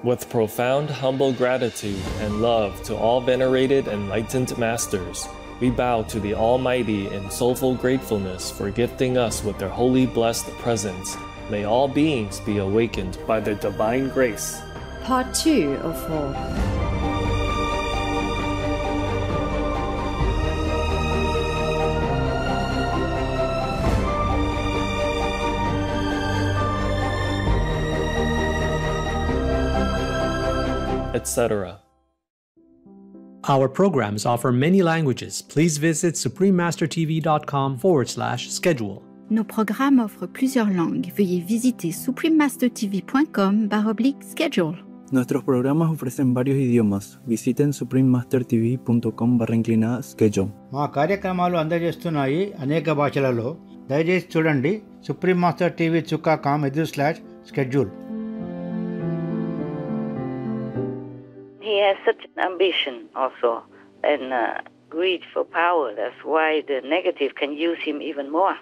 With profound humble gratitude and love to all venerated enlightened masters, we bow to the Almighty in soulful gratefulness for gifting us with their holy blessed presence. May all beings be awakened by their divine grace. Part 2 of 4. Etc. Our programs offer many languages. Please visit suprememastertv.com/schedule. Nos programmes offrent plusieurs langues. Veuillez visiter suprememastertv.com/schedule. Nuestros programas ofrecen varios idiomas. Visiten suprememastertv.com/schedule. మా కార్యక్రమాలు అందజేస్తున్నాయి అనేక భాషలలో. దయచేసి చూడండి suprememastertv.com/schedule. He has such an ambition also and greed for power. That's why the negative can use him even more.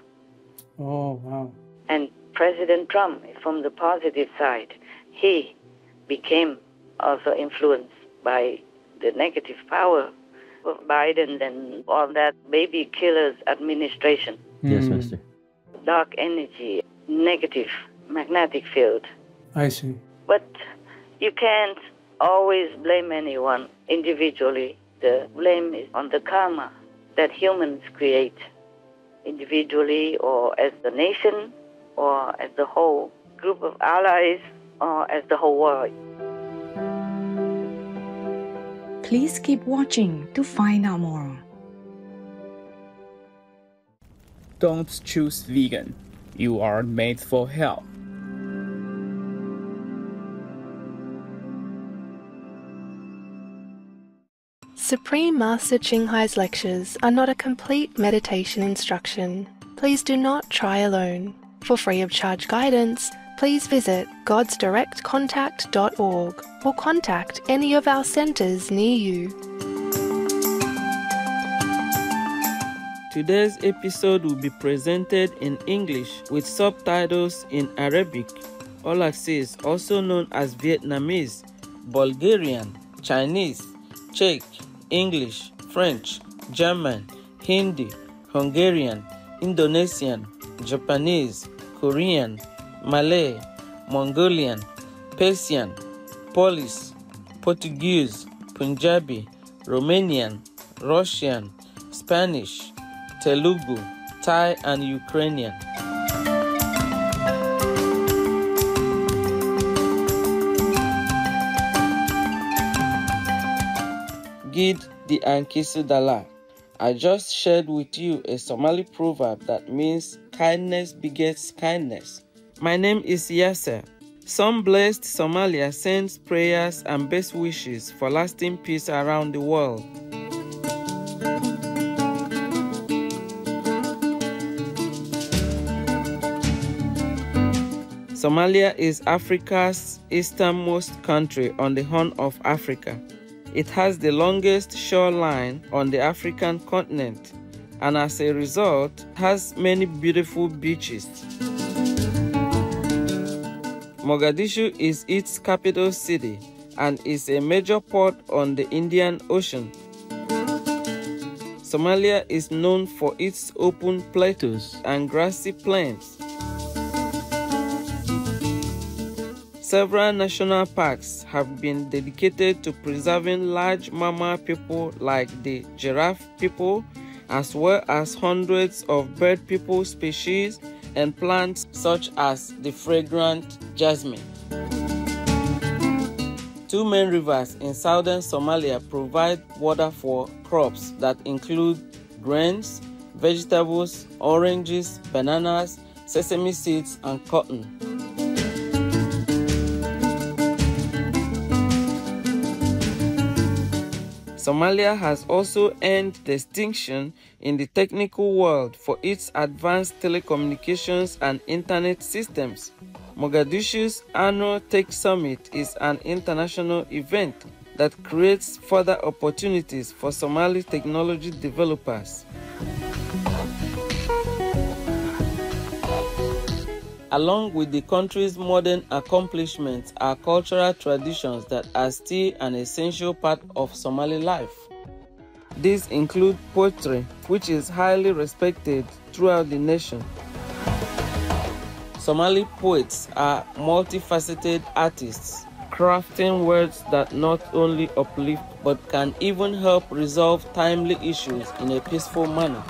Oh, wow. And President Trump, from the positive side, he became also influenced by the negative power of Biden and all that baby killers administration. Yes, Master. Dark energy, negative magnetic field. I see. But you can't always blame anyone individually. The blame is on the karma that humans create individually or as the nation or as the whole group of allies or as the whole world. Please keep watching to find out more. Don't choose vegan. You are made for health. Supreme Master Ching Hai's lectures are not a complete meditation instruction. Please do not try alone. For free of charge guidance, please visit godsdirectcontact.org or contact any of our centers near you. Today's episode will be presented in English with subtitles in Arabic, Olaxese, also known as Vietnamese, Bulgarian, Chinese, Czech, English, French, German, Hindi, Hungarian, Indonesian, Japanese, Korean, Malay, Mongolian, Persian, Polish, Portuguese, Punjabi, Romanian, Russian, Spanish, Telugu, Thai, and Ukrainian. Gid di Ankisu Dala. I just shared with you a Somali proverb that means kindness begets kindness. My name is Yasser. Some blessed Somalia sends prayers and best wishes for lasting peace around the world. Somalia is Africa's easternmost country on the Horn of Africa. It has the longest shoreline on the African continent and as a result has many beautiful beaches. Mogadishu is its capital city and is a major port on the Indian Ocean. Somalia is known for its open plateaus and grassy plains. Several national parks have been dedicated to preserving large mammal people like the giraffe people, as well as hundreds of bird people species and plants such as the fragrant jasmine. Two main rivers in southern Somalia provide water for crops that include grains, vegetables, oranges, bananas, sesame seeds, and cotton. Somalia has also earned distinction in the technical world for its advanced telecommunications and internet systems. Mogadishu's annual Tech Summit is an international event that creates further opportunities for Somali technology developers. Along with the country's modern accomplishments are cultural traditions that are still an essential part of Somali life. These include poetry, which is highly respected throughout the nation. Somali poets are multifaceted artists, crafting words that not only uplift but can even help resolve timely issues in a peaceful manner.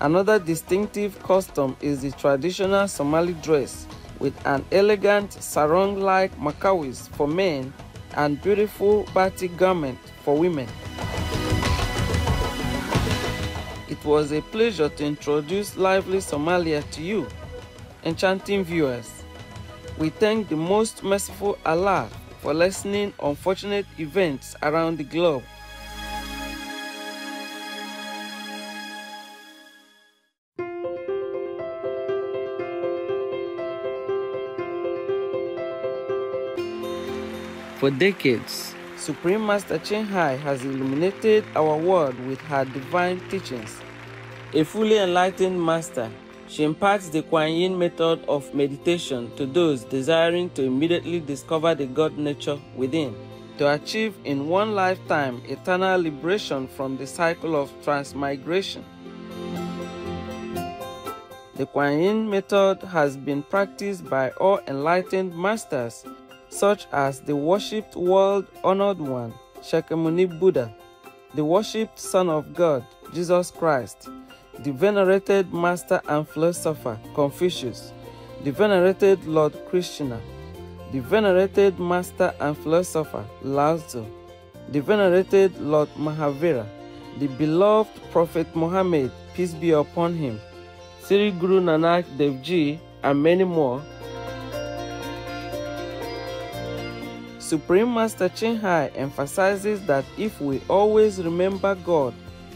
Another distinctive custom is the traditional Somali dress, with an elegant sarong-like makawis for men and beautiful batik garment for women. It was a pleasure to introduce Lively Somalia to you, enchanting viewers. We thank the most merciful Allah for lessening unfortunate events around the globe. For decades, Supreme Master Ching Hai has illuminated our world with her divine teachings. A fully enlightened master, she imparts the Kuan Yin method of meditation to those desiring to immediately discover the God nature within, to achieve in one lifetime eternal liberation from the cycle of transmigration. The Kuan Yin method has been practiced by all enlightened masters, such as the worshipped world-honored one, Shakyamuni Buddha, the worshipped Son of God, Jesus Christ, the venerated master and philosopher, Confucius, the venerated Lord Krishna, the venerated master and philosopher, Lao Tzu, the venerated Lord Mahavira, the beloved Prophet Muhammad, peace be upon him, Sri Guru Nanak Dev Ji, and many more. Supreme Master Ching Hai emphasizes that if we always remember God,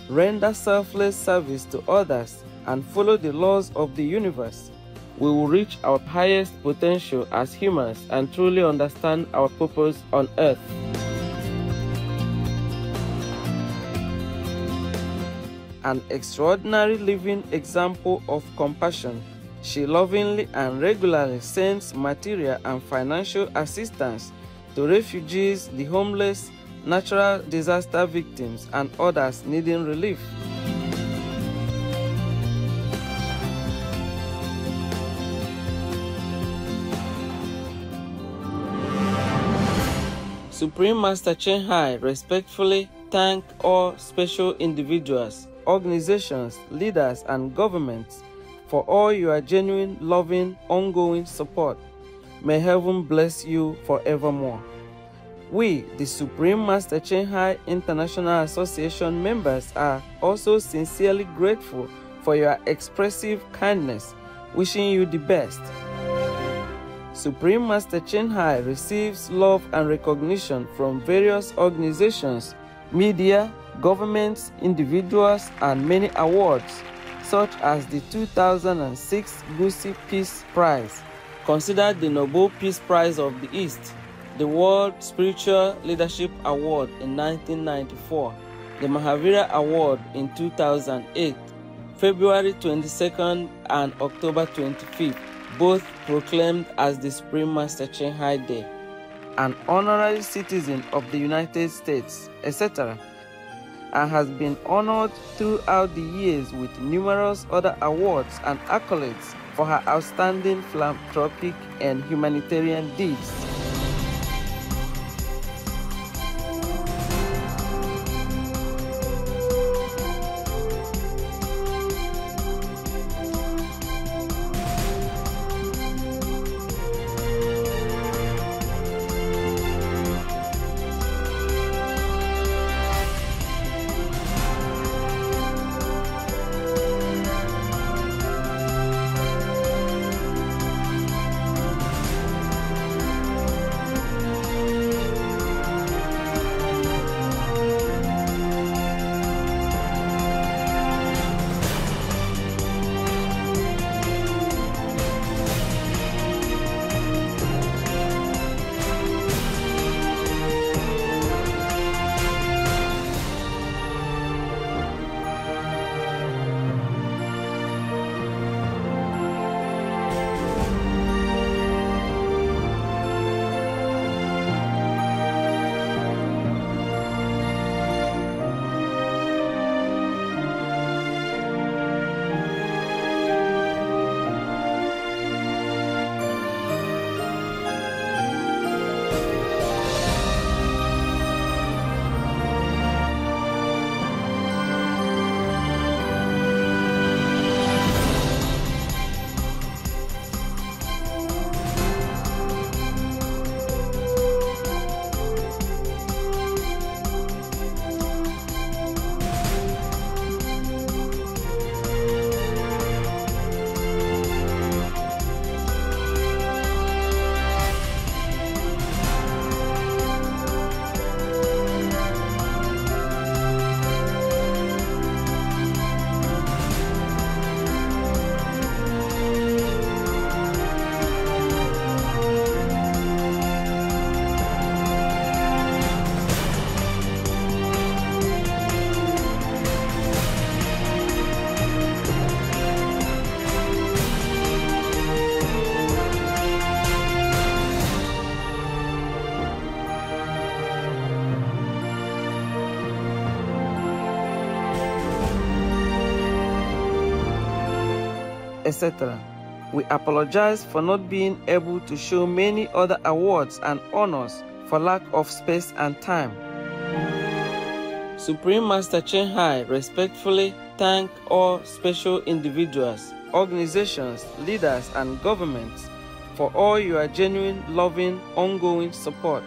render selfless service to others, and follow the laws of the universe, we will reach our highest potential as humans and truly understand our purpose on earth. An extraordinary living example of compassion, she lovingly and regularly sends material and financial assistance to refugees, the homeless, natural disaster victims, and others needing relief. Supreme Master Ching Hai respectfully thank all special individuals, organizations, leaders, and governments for all your genuine, loving, ongoing support. May heaven bless you forevermore. We, the Supreme Master Ching Hai International Association members, are also sincerely grateful for your expressive kindness, wishing you the best. Supreme Master Ching Hai receives love and recognition from various organizations, media, governments, individuals, and many awards, such as the 2006 Gusi Peace Prize, considered the Nobel Peace Prize of the East, the World Spiritual Leadership Award in 1994, the Mahavira Award in 2008, February 22nd and October 25th, both proclaimed as the Supreme Master Ching Hai Day, an honorary citizen of the United States, etc., and has been honored throughout the years with numerous other awards and accolades for her outstanding philanthropic and humanitarian deeds. etc. We apologize for not being able to show many other awards and honors for lack of space and time. Supreme Master Chen Hai respectfully thank all special individuals, organizations, leaders, and governments for all your genuine, loving, ongoing support.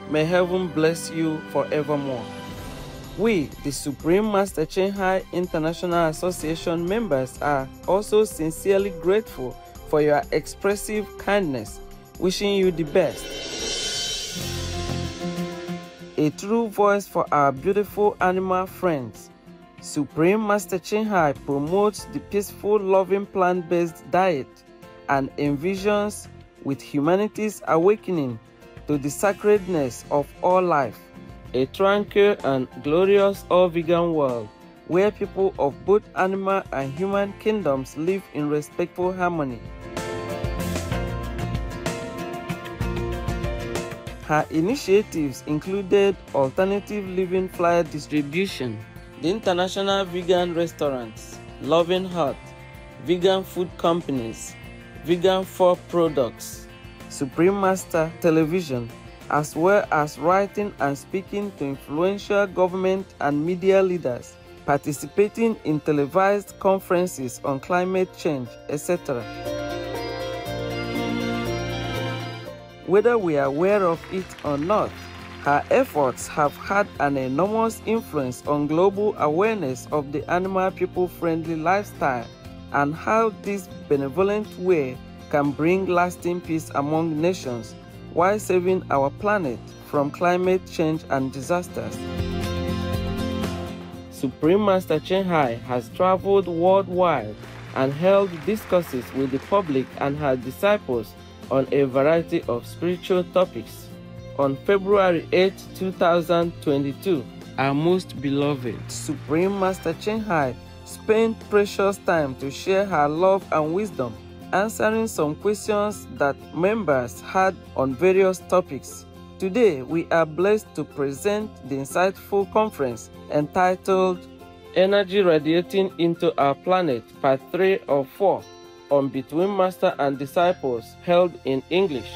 May heaven bless you forevermore. We, the Supreme Master Chen Hai International Association members, are also sincerely grateful for your expressive kindness, wishing you the best. A true voice for our beautiful animal friends. Supreme Master Chen Hai promotes the peaceful, loving plant-based diet and envisions with humanity's awakening to the sacredness of all life, a tranquil and glorious all-vegan world where people of both animal and human kingdoms live in respectful harmony. Her initiatives included alternative living flyer distribution, the International Vegan Restaurants, Loving Heart, vegan food companies, vegan fur products, Supreme Master Television, as well as writing and speaking to influential government and media leaders, participating in televised conferences on climate change, etc. Whether we are aware of it or not, her efforts have had an enormous influence on global awareness of the animal people-friendly lifestyle and how this benevolent way can bring lasting peace among nations while saving our planet from climate change and disasters. Supreme Master Chen Hai has traveled worldwide and held discourses with the public and her disciples on a variety of spiritual topics. On February 8, 2022, our most beloved Supreme Master Chen Hai spent precious time to share her love and wisdom, answering some questions that members had on various topics. Today, we are blessed to present the insightful conference entitled Energy Radiating into Our Planet, Part 3 of 4, on Between Master and Disciples, held in English.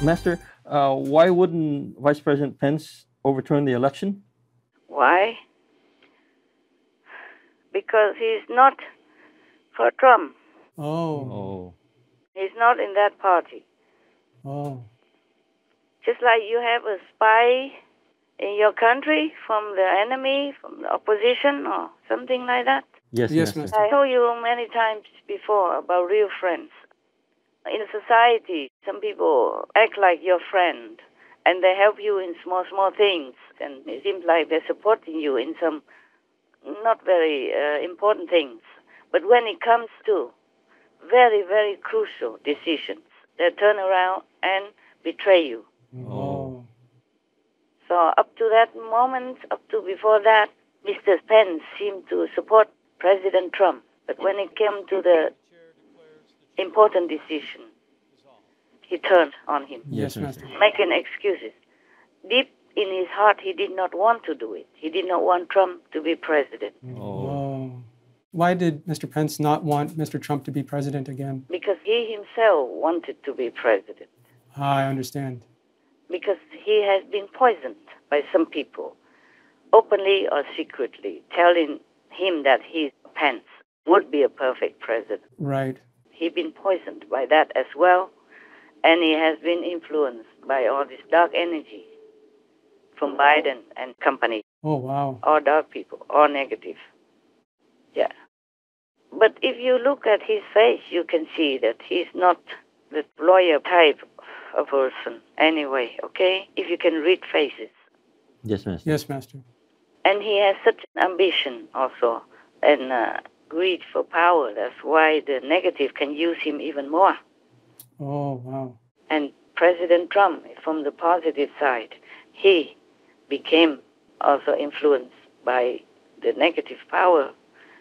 Master, why wouldn't Vice President Pence overturn the election? Why? Because he's not for Trump. Oh. He's not in that party. Oh. Just like you have a spy in your country from the enemy, from the opposition, or something like that. Yes, Master. I told you many times before about real friends. In society, some people act like your friend, and they help you in small things, and it seems like they're supporting you in some not very important things. But when it comes to very, very crucial decisions, they turn around and betray you. Oh. So up to that moment, up to before that, Mr. Pence seemed to support President Trump. But when it came to the important decision, he turned on him. Yes, Master. Making excuses. Deep in his heart, he did not want to do it. He did not want Trump to be president. Oh. Why did Mr. Pence not want Mr. Trump to be president again? Because he himself wanted to be president. I understand. Because he has been poisoned by some people, openly or secretly, telling him that Pence would be a perfect president. Right. He's been poisoned by that as well, and he has been influenced by all this dark energy from Biden and company. Oh, wow. All dark people, all negative. Yeah. But if you look at his face, you can see that he's not the lawyer type of person anyway, okay? If you can read faces. Yes, Master. Yes, Master. And he has such an ambition also and greed for power. That's why the negative can use him even more. Oh, wow. And President Trump, from the positive side, he became also influenced by the negative power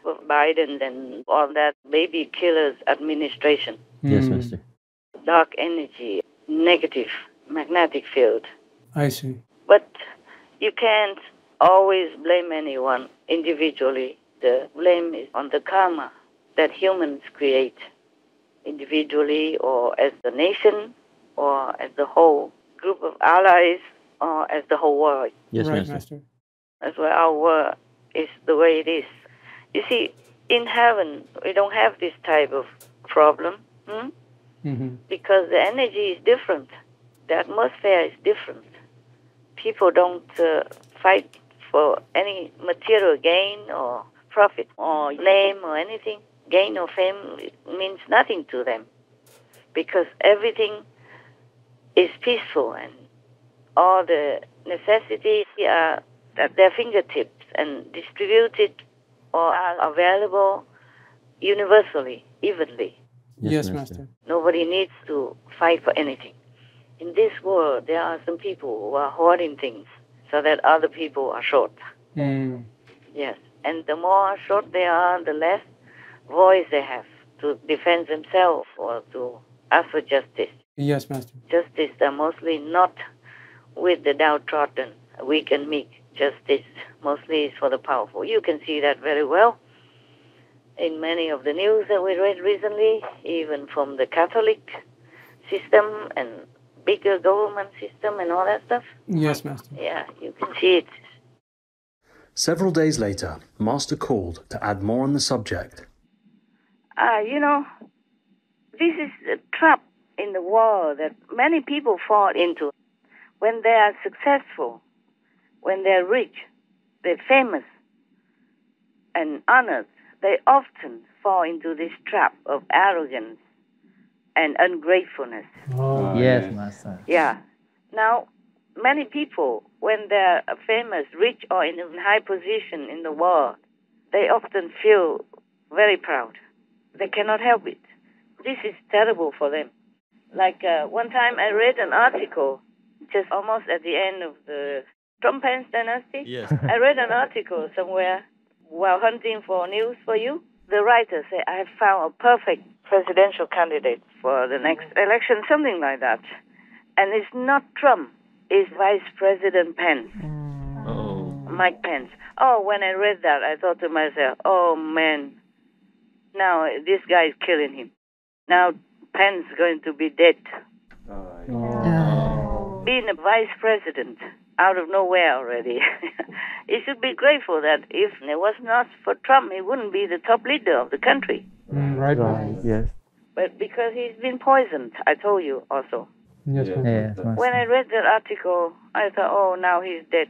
of Biden and all that baby killers administration. Yes, Master. Dark energy, negative magnetic field. I see. But you can't always blame anyone individually. The blame is on the karma that humans create individually or as a nation or as a whole group of allies or as the whole world. Yes, Right, Master. That's why our world is the way it is. You see, in heaven, we don't have this type of problem because the energy is different. The atmosphere is different. People don't fight for any material gain or profit or name or anything. Gain or fame means nothing to them because everything is peaceful and all the necessities are at their fingertips and distributed or are available universally, evenly. Yes, Master. Nobody needs to fight for anything. In this world, there are some people who are hoarding things so that other people are short. Yes. And the more short they are, the less voice they have to defend themselves or to ask for justice. Yes, Master. Justice are mostly not with the downtrodden, weak and meek. Justice mostly is for the powerful. You can see that very well in many of the news that we read recently, even from the Catholic system and bigger government system and all that stuff. Yes, Master. Yeah, you can see it. Several days later, Master called to add more on the subject. This is a trap in the world that many people fall into. When they are successful, when they're rich, they're famous and honored, they often fall into this trap of arrogance and ungratefulness. Yes, Master. Yeah. Now, many people, when they're famous, rich, or in a high position in the world, they often feel very proud. They cannot help it. This is terrible for them. Like one time I read an article, just almost at the end of the Trump-Pence dynasty. Yes. I read an article somewhere while hunting for news for you. The writer said, I have found a perfect presidential candidate for the next election, something like that. And it's not Trump, it's Vice President Pence. Mike Pence. Oh, when I read that, I thought to myself, oh, man, now this guy is killing him. Now Pence is going to be dead. Being a vice president out of nowhere already. He should be grateful that if it was not for Trump, he wouldn't be the top leader of the country. Right. Yes. But because he's been poisoned, I told you also. Yes, Master. Yes, Master. When I read that article, I thought, oh, now he's dead.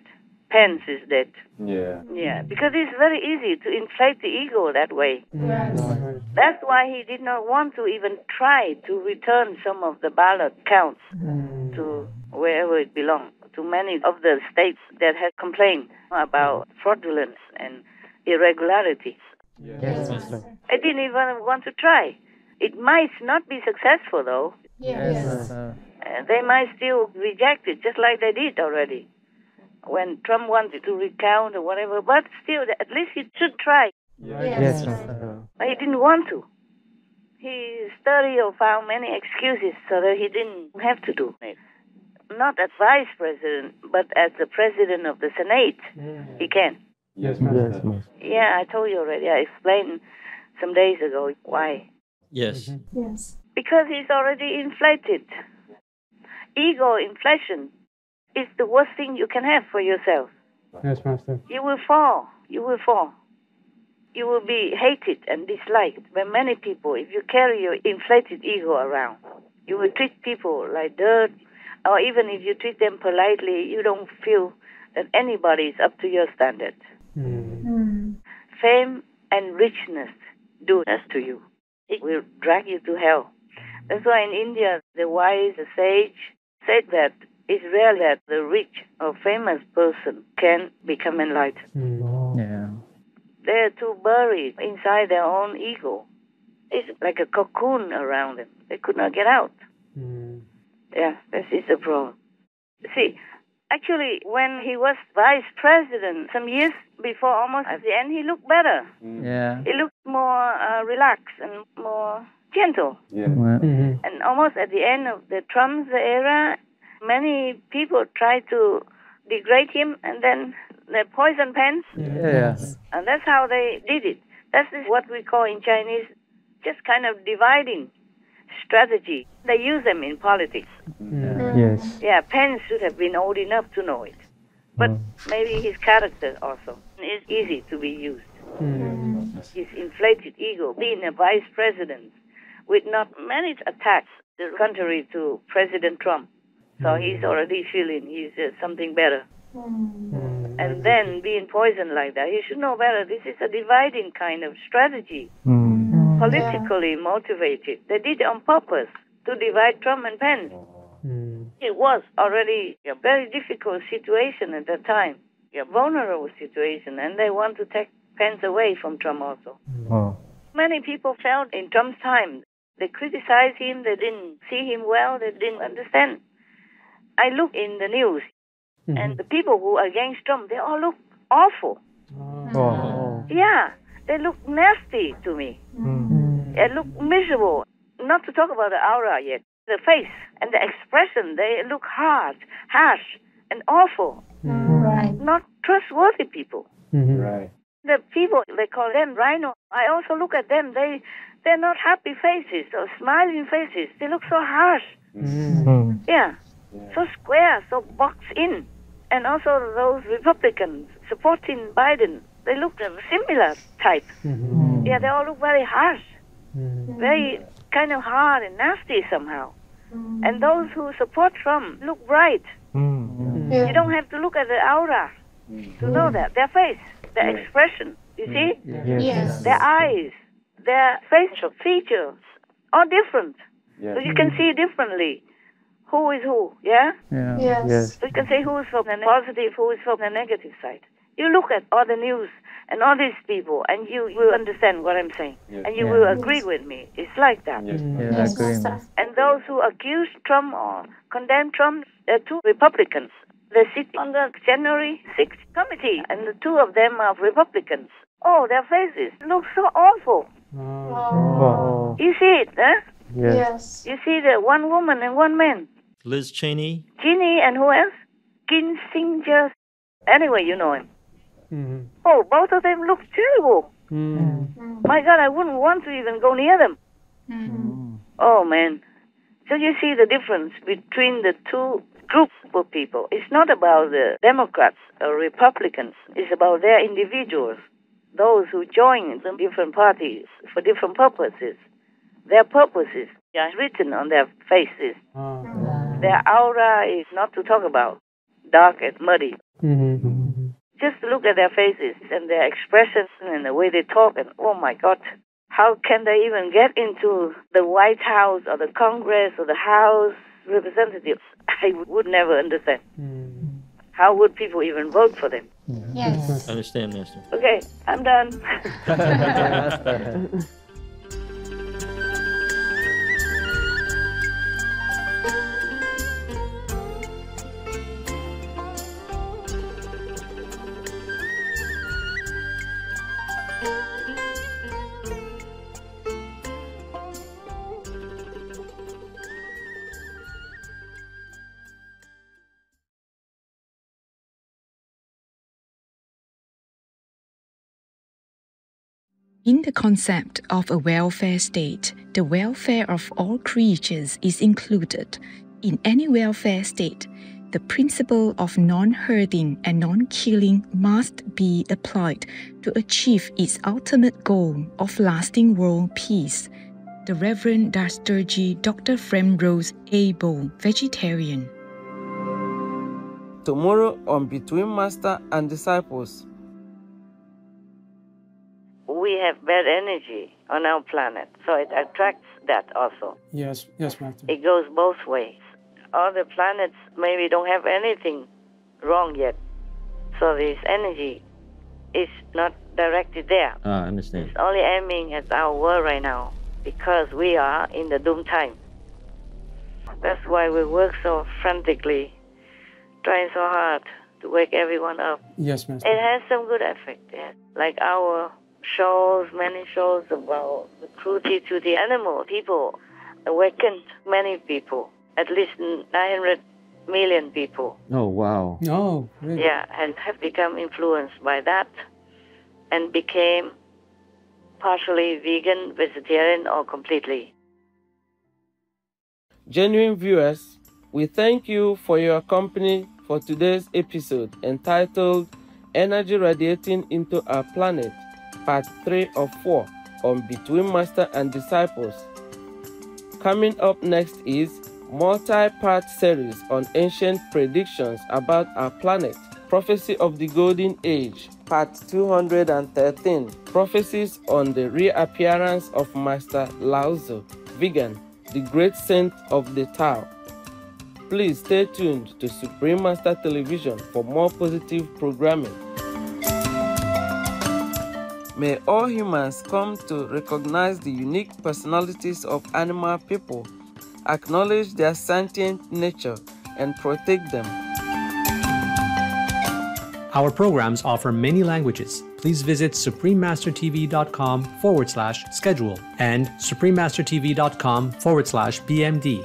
Pence is dead. Yeah, because it's very easy to inflate the ego that way. That's why he did not want to even try to return some of the ballot counts to wherever it belongs, to many of the states that have complained about fraudulence and irregularities. Yes, Master. I didn't even want to try. It might not be successful, though. Yes, Master. They might still reject it, just like they did already when Trump wanted to recount or whatever. But still, at least he should try. Yes, Master. But he didn't want to. He studied or found many excuses so that he didn't have to do it. Not as vice president, but as the president of the Senate, he can. Yes, Master. Yes, Master. Yeah, I told you already. I explained some days ago why. Yes. Yes. Because he's already inflated. Ego inflation is the worst thing you can have for yourself. Yes, Master. You will fall. You will fall. You will be hated and disliked by many people if you carry your inflated ego around. You will treat people like dirt, or even if you treat them politely, you don't feel that anybody is up to your standard. Fame and richness do that to you. It will drag you to hell. That's why in India, the wise, the sage, said that It's rare that the rich or famous person can become enlightened. Yeah. They're too buried inside their own ego. It's like a cocoon around them. They could not get out. Yeah, this is the problem. See, actually, when he was vice president, some years before, almost at the end, he looked better. Yeah. He looked more relaxed and more gentle. Yeah. And almost at the end of the Trump's era, many people tried to degrade him, and then they poison pens. Yes. And that's how they did it. That is what we call in Chinese just kind of dividing strategy. They use them in politics. Yes. Yeah, Pence should have been old enough to know it. But maybe his character also is easy to be used. His inflated ego, being a vice president with not many attacks, contrary to President Trump. So he's already feeling he's something better. And then being poisoned like that, he should know better. This is a dividing kind of strategy. Politically motivated. They did it on purpose to divide Trump and Pence. It was already a very difficult situation at that time, a vulnerable situation, and they want to take Pence away from Trump also. Many people felt in Trump's time, they criticized him, they didn't see him well, they didn't understand. I look in the news, and the people who are against Trump, they all look awful. Yeah, they look nasty to me. They look miserable. Not to talk about the aura yet. The face and the expression, they look hard, harsh, and awful. Not trustworthy people. The people, they call them rhino. I also look at them. They're not happy faces or smiling faces. They look so harsh. Yeah. So square, so boxed in. And also those Republicans supporting Biden, they look a similar type. Yeah, they all look very harsh. Very kind of hard and nasty somehow. And those who support Trump look bright. You don't have to look at the aura to know that. Their face, their expression, you see? Yes. Their eyes, their facial features, all different. So you can see differently who is who, yeah? Yes. So you can say who is from the positive, who is from the negative side. You look at all the news and all these people, and you will understand what I'm saying. And you will agree with me. It's like that. I agree. And those who accuse Trump or condemn Trump, there are two Republicans. They sit on the January 6th committee, and the two of them are Republicans. Oh, their faces look so awful. You see it, huh? Yes. You see the one woman and one man. Liz Cheney. Cheney and who else? Kinsinger. Anyway, you know him. Oh, both of them look terrible. My God, I wouldn't want to even go near them. Oh, man. So you see the difference between the two groups of people. It's not about the Democrats or Republicans. It's about their individuals. Those who join the different parties for different purposes. Their purposes are written on their faces. Their aura is not to talk about. Dark and muddy. Just look at their faces and their expressions and the way they talk, and oh my God, how can they even get into the White House or the Congress or the House representatives? I would never understand. How would people even vote for them? Yes. I understand, Master. Okay, I'm done. In the concept of a welfare state, the welfare of all creatures is included. In any welfare state, the principle of non-hurting and non-killing must be applied to achieve its ultimate goal of lasting world peace. The Reverend Dasturji Dr. Fremrose Abel, vegetarian. Tomorrow on Between Master and Disciples. We have bad energy on our planet, so it attracts that also. Yes, Master. It goes both ways. other planets maybe don't have anything wrong yet. So this energy is not directed there. I understand. It's only aiming at our world right now because we are in the doom time. That's why we work so frantically, trying so hard to wake everyone up. Yes, Master. It has some good effect, yes. Like our shows, many shows about the cruelty to the animal. People awakened many people, at least 900 million people. Oh, wow. Oh, really? Yeah, and have become influenced by that and became partially vegan, vegetarian, or completely. Genuine viewers, we thank you for your company for today's episode entitled Energy Radiating into Our Planet, Part 3 of 4 on Between Master and Disciples. Coming up next is multi-part series on ancient predictions about our planet, Prophecy of the Golden Age, Part 213, Prophecies on the Reappearance of Master Lao Tzu, Vegan, the Great Saint of the Tao. Please stay tuned to Supreme Master Television for more positive programming. May all humans come to recognize the unique personalities of animal people, acknowledge their sentient nature, and protect them. Our programs offer many languages. Please visit suprememastertv.com/schedule and suprememastertv.com/BMD.